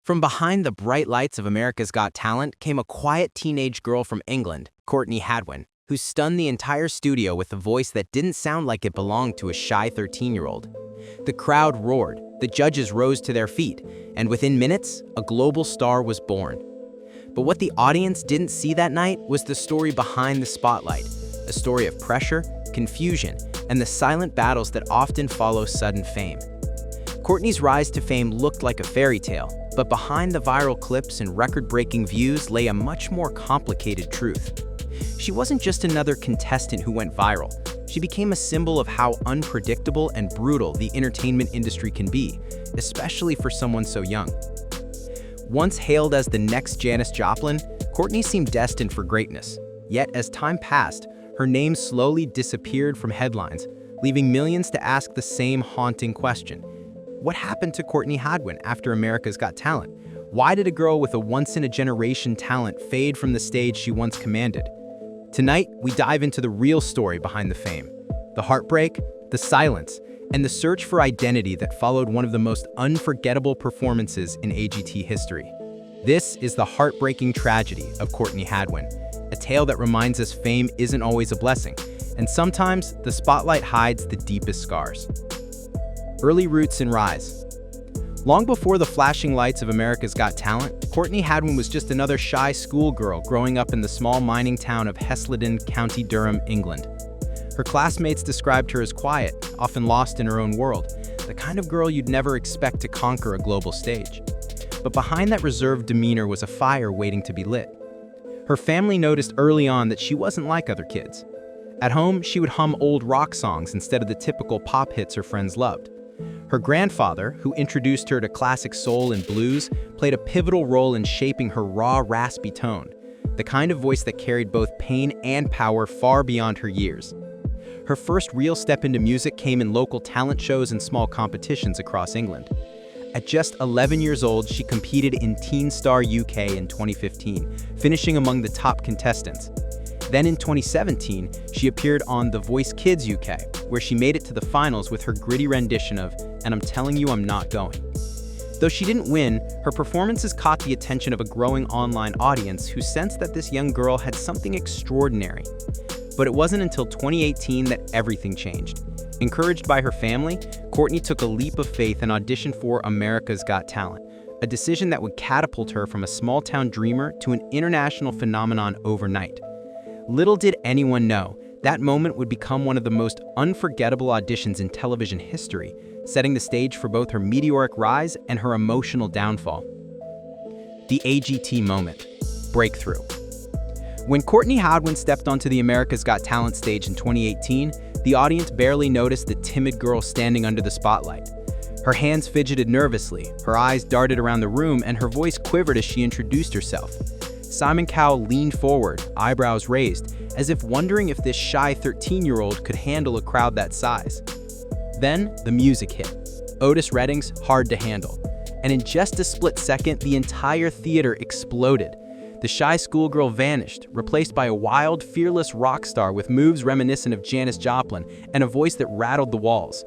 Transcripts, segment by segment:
From behind the bright lights of America's Got Talent came a quiet teenage girl from England, Courtney Hadwin, who stunned the entire studio with a voice that didn't sound like it belonged to a shy 13-year-old. The crowd roared, the judges rose to their feet, and within minutes, a global star was born. But what the audience didn't see that night was the story behind the spotlight, a story of pressure, confusion, and the silent battles that often follow sudden fame. Courtney's rise to fame looked like a fairy tale, but behind the viral clips and record-breaking views lay a much more complicated truth. She wasn't just another contestant who went viral. She became a symbol of how unpredictable and brutal the entertainment industry can be, especially for someone so young. Once hailed as the next Janis Joplin, Courtney seemed destined for greatness. Yet as time passed, her name slowly disappeared from headlines, leaving millions to ask the same haunting question. What happened to Courtney Hadwin after America's Got Talent? Why did a girl with a once-in-a-generation talent fade from the stage she once commanded? Tonight, we dive into the real story behind the fame, the heartbreak, the silence, and the search for identity that followed one of the most unforgettable performances in AGT history. This is the heartbreaking tragedy of Courtney Hadwin, a tale that reminds us fame isn't always a blessing, and sometimes the spotlight hides the deepest scars. Early roots and rise. Long before the flashing lights of America's Got Talent, Courtney Hadwin was just another shy schoolgirl growing up in the small mining town of Hesleden, County Durham, England. Her classmates described her as quiet, often lost in her own world, the kind of girl you'd never expect to conquer a global stage. But behind that reserved demeanor was a fire waiting to be lit. Her family noticed early on that she wasn't like other kids. At home, she would hum old rock songs instead of the typical pop hits her friends loved. Her grandfather, who introduced her to classic soul and blues, played a pivotal role in shaping her raw, raspy tone, the kind of voice that carried both pain and power far beyond her years. Her first real step into music came in local talent shows and small competitions across England. At just 11 years old, she competed in Teen Star UK in 2015, finishing among the top contestants. Then in 2017, she appeared on The Voice Kids UK, where she made it to the finals with her gritty rendition of "And I'm Telling You I'm Not Going." Though she didn't win, her performances caught the attention of a growing online audience who sensed that this young girl had something extraordinary. But it wasn't until 2018 that everything changed. Encouraged by her family, Courtney took a leap of faith and auditioned for America's Got Talent, a decision that would catapult her from a small-town dreamer to an international phenomenon overnight. Little did anyone know, that moment would become one of the most unforgettable auditions in television history, setting the stage for both her meteoric rise and her emotional downfall. The AGT moment. Breakthrough. When Courtney Hadwin stepped onto the America's Got Talent stage in 2018, the audience barely noticed the timid girl standing under the spotlight. Her hands fidgeted nervously, her eyes darted around the room, and her voice quivered as she introduced herself. Simon Cowell leaned forward, eyebrows raised, as if wondering if this shy 13-year-old could handle a crowd that size. Then, the music hit. Otis Redding's Hard to Handle. And in just a split second, the entire theater exploded. The shy schoolgirl vanished, replaced by a wild, fearless rock star with moves reminiscent of Janis Joplin and a voice that rattled the walls.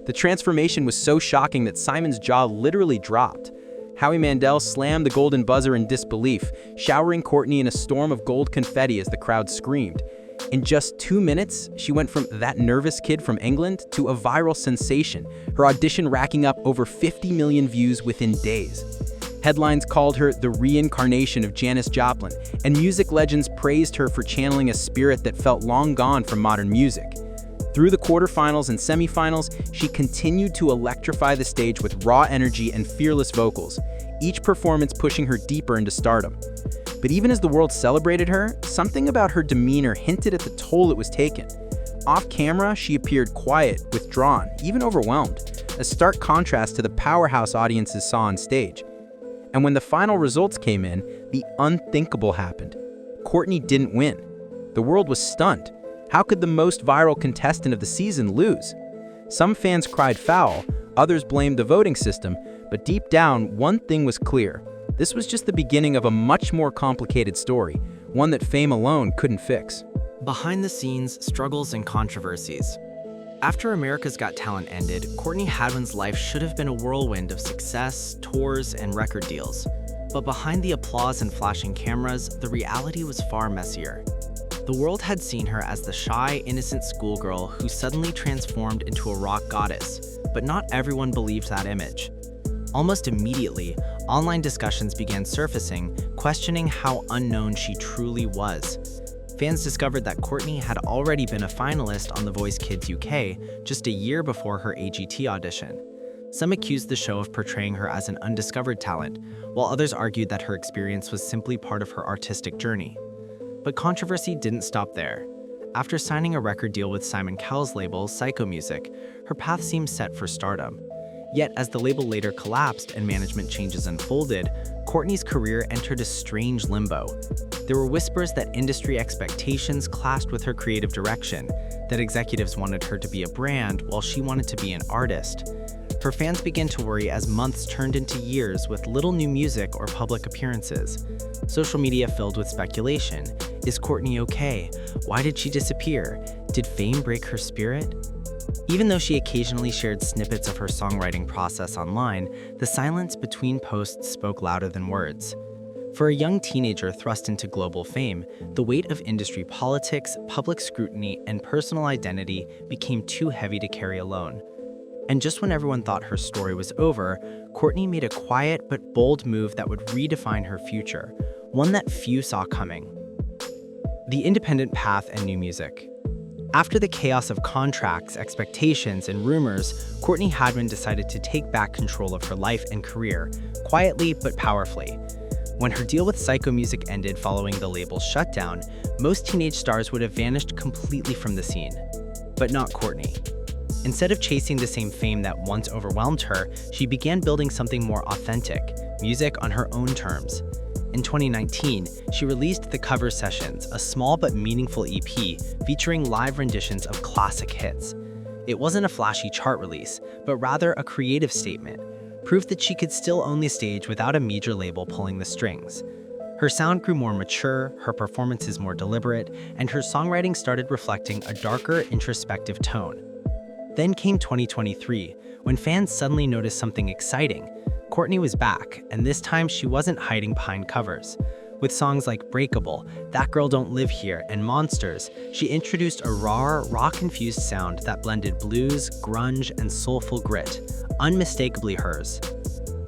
The transformation was so shocking that Simon's jaw literally dropped. Howie Mandel slammed the golden buzzer in disbelief, showering Courtney in a storm of gold confetti as the crowd screamed. In just 2 minutes, she went from that nervous kid from England to a viral sensation, her audition racking up over 50 million views within days. Headlines called her the reincarnation of Janis Joplin, and music legends praised her for channeling a spirit that felt long gone from modern music. Through the quarterfinals and semifinals, she continued to electrify the stage with raw energy and fearless vocals, each performance pushing her deeper into stardom. But even as the world celebrated her, something about her demeanor hinted at the toll it was taking. Off camera, she appeared quiet, withdrawn, even overwhelmed, a stark contrast to the powerhouse audiences saw on stage. And when the final results came in, the unthinkable happened. Courtney didn't win. The world was stunned. How could the most viral contestant of the season lose? Some fans cried foul, others blamed the voting system, but deep down, one thing was clear. This was just the beginning of a much more complicated story, one that fame alone couldn't fix. Behind the scenes, struggles and controversies. After America's Got Talent ended, Courtney Hadwin's life should have been a whirlwind of success, tours, and record deals. But behind the applause and flashing cameras, the reality was far messier. The world had seen her as the shy, innocent schoolgirl who suddenly transformed into a rock goddess, but not everyone believed that image. Almost immediately, online discussions began surfacing, questioning how unknown she truly was. Fans discovered that Courtney had already been a finalist on The Voice Kids UK just a year before her AGT audition. Some accused the show of portraying her as an undiscovered talent, while others argued that her experience was simply part of her artistic journey. But controversy didn't stop there. After signing a record deal with Simon Cowell's label, Psycho Music, her path seemed set for stardom. Yet, as the label later collapsed and management changes unfolded, Courtney's career entered a strange limbo. There were whispers that industry expectations clashed with her creative direction, that executives wanted her to be a brand while she wanted to be an artist. Her fans began to worry as months turned into years with little new music or public appearances. Social media filled with speculation. Is Courtney okay? Why did she disappear? Did fame break her spirit? Even though she occasionally shared snippets of her songwriting process online, the silence between posts spoke louder than words. For a young teenager thrust into global fame, the weight of industry politics, public scrutiny, and personal identity became too heavy to carry alone. And just when everyone thought her story was over, Courtney made a quiet but bold move that would redefine her future, one that few saw coming. The independent path and new music. After the chaos of contracts, expectations, and rumors, Courtney Hadwin decided to take back control of her life and career, quietly but powerfully. When her deal with Psycho Music ended following the label's shutdown, most teenage stars would have vanished completely from the scene. But not Courtney. Instead of chasing the same fame that once overwhelmed her, she began building something more authentic, music on her own terms. In 2019, she released The Cover Sessions, a small but meaningful EP featuring live renditions of classic hits. It wasn't a flashy chart release, but rather a creative statement, proof that she could still own the stage without a major label pulling the strings. Her sound grew more mature, her performances more deliberate, and her songwriting started reflecting a darker, introspective tone. Then came 2023, when fans suddenly noticed something exciting. Courtney was back, and this time she wasn't hiding behind covers. With songs like Breakable, That Girl Don't Live Here, and Monsters, she introduced a raw, rock-infused sound that blended blues, grunge, and soulful grit, unmistakably hers.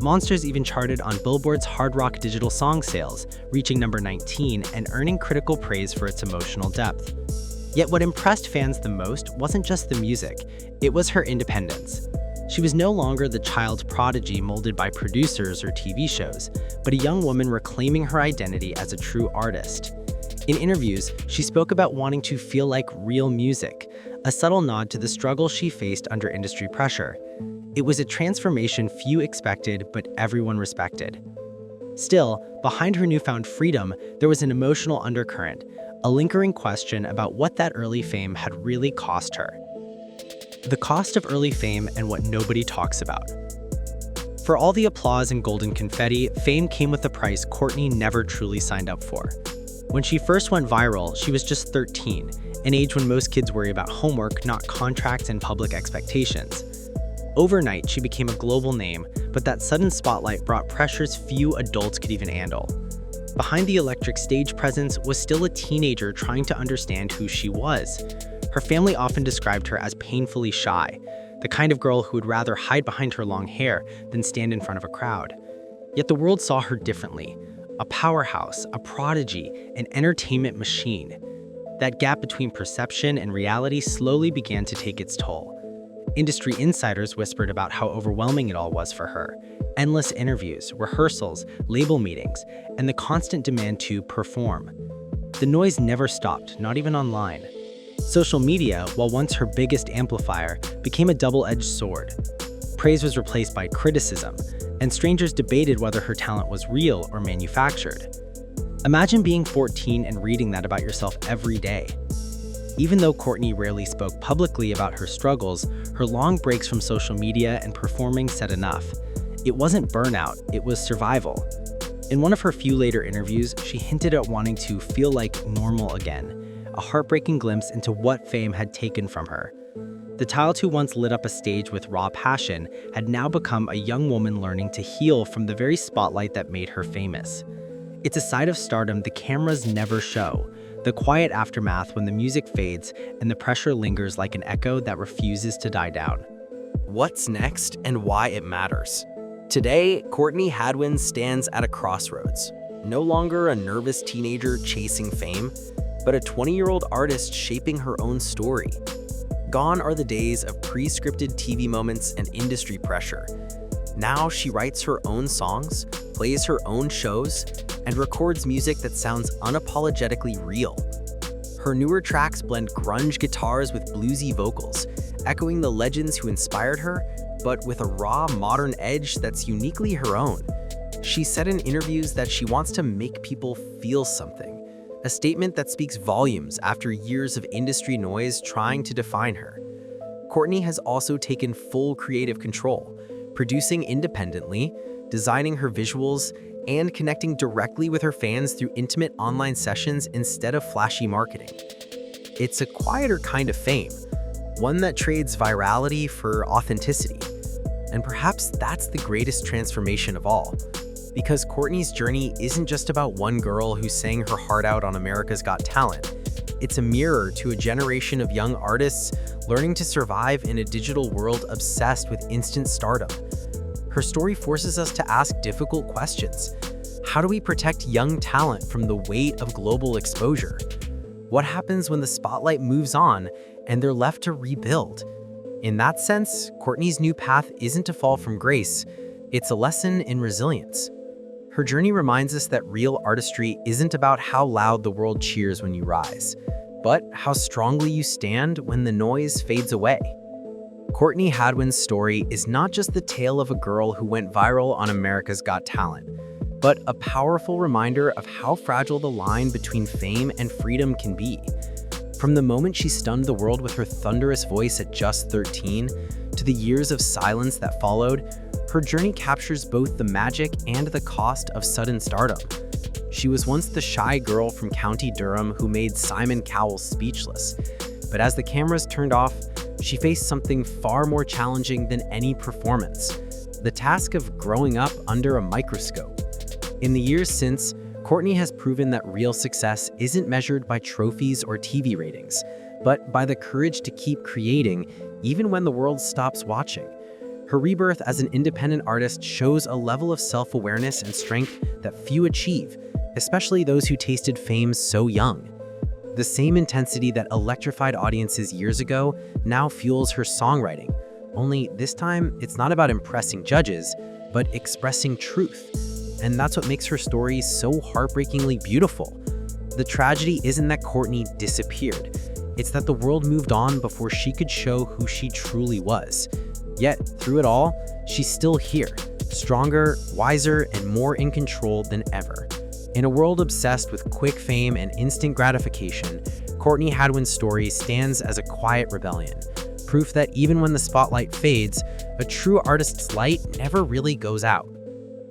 Monsters even charted on Billboard's Hard Rock Digital Song Sales, reaching number 19 and earning critical praise for its emotional depth. Yet what impressed fans the most wasn't just the music, it was her independence. She was no longer the child prodigy molded by producers or TV shows, but a young woman reclaiming her identity as a true artist. In interviews, she spoke about wanting to feel like real music, a subtle nod to the struggle she faced under industry pressure. It was a transformation few expected, but everyone respected. Still, behind her newfound freedom, there was an emotional undercurrent, a lingering question about what that early fame had really cost her. The cost of early fame and what nobody talks about. For all the applause and golden confetti, fame came with a price Courtney never truly signed up for. When she first went viral, she was just 13, an age when most kids worry about homework, not contracts and public expectations. Overnight, she became a global name, but that sudden spotlight brought pressures few adults could even handle. Behind the electric stage presence was still a teenager trying to understand who she was. Her family often described her as painfully shy, the kind of girl who would rather hide behind her long hair than stand in front of a crowd. Yet the world saw her differently. A powerhouse, a prodigy, an entertainment machine. That gap between perception and reality slowly began to take its toll. Industry insiders whispered about how overwhelming it all was for her. Endless interviews, rehearsals, label meetings, and the constant demand to perform. The noise never stopped, not even online. Social media, while once her biggest amplifier, became a double-edged sword. Praise was replaced by criticism, and strangers debated whether her talent was real or manufactured. Imagine being 14 and reading that about yourself every day. Even though Courtney rarely spoke publicly about her struggles, her long breaks from social media and performing said enough. It wasn't burnout, it was survival. In one of her few later interviews, she hinted at wanting to feel like normal again, a heartbreaking glimpse into what fame had taken from her. The child who once lit up a stage with raw passion had now become a young woman learning to heal from the very spotlight that made her famous. It's a side of stardom the cameras never show, the quiet aftermath when the music fades and the pressure lingers like an echo that refuses to die down. What's next and why it matters? Today, Courtney Hadwin stands at a crossroads. No longer a nervous teenager chasing fame, but a 20-year-old artist shaping her own story. Gone are the days of pre-scripted TV moments and industry pressure. Now she writes her own songs, plays her own shows, and records music that sounds unapologetically real. Her newer tracks blend grunge guitars with bluesy vocals, echoing the legends who inspired her, but with a raw, modern edge that's uniquely her own. She said in interviews that she wants to make people feel something, a statement that speaks volumes after years of industry noise trying to define her. Courtney has also taken full creative control, producing independently, designing her visuals, and connecting directly with her fans through intimate online sessions instead of flashy marketing. It's a quieter kind of fame, one that trades virality for authenticity. And perhaps that's the greatest transformation of all, because Courtney's journey isn't just about one girl who sang her heart out on America's Got Talent. It's a mirror to a generation of young artists learning to survive in a digital world obsessed with instant stardom. Her story forces us to ask difficult questions. How do we protect young talent from the weight of global exposure? What happens when the spotlight moves on and they're left to rebuild? In that sense, Courtney's new path isn't to fall from grace, it's a lesson in resilience. Her journey reminds us that real artistry isn't about how loud the world cheers when you rise, but how strongly you stand when the noise fades away. Courtney Hadwin's story is not just the tale of a girl who went viral on America's Got Talent, but a powerful reminder of how fragile the line between fame and freedom can be. From the moment she stunned the world with her thunderous voice at just 13, to the years of silence that followed, her journey captures both the magic and the cost of sudden stardom. She was once the shy girl from County Durham who made Simon Cowell speechless, but as the cameras turned off, she faced something far more challenging than any performance: the task of growing up under a microscope. In the years since, Courtney has proven that real success isn't measured by trophies or TV ratings, but by the courage to keep creating even when the world stops watching. Her rebirth as an independent artist shows a level of self-awareness and strength that few achieve, especially those who tasted fame so young. The same intensity that electrified audiences years ago now fuels her songwriting. Only this time, it's not about impressing judges, but expressing truth. And that's what makes her story so heartbreakingly beautiful. The tragedy isn't that Courtney disappeared. It's that the world moved on before she could show who she truly was. Yet, through it all, she's still here, stronger, wiser, and more in control than ever. In a world obsessed with quick fame and instant gratification, Courtney Hadwin's story stands as a quiet rebellion, proof that even when the spotlight fades, a true artist's light never really goes out.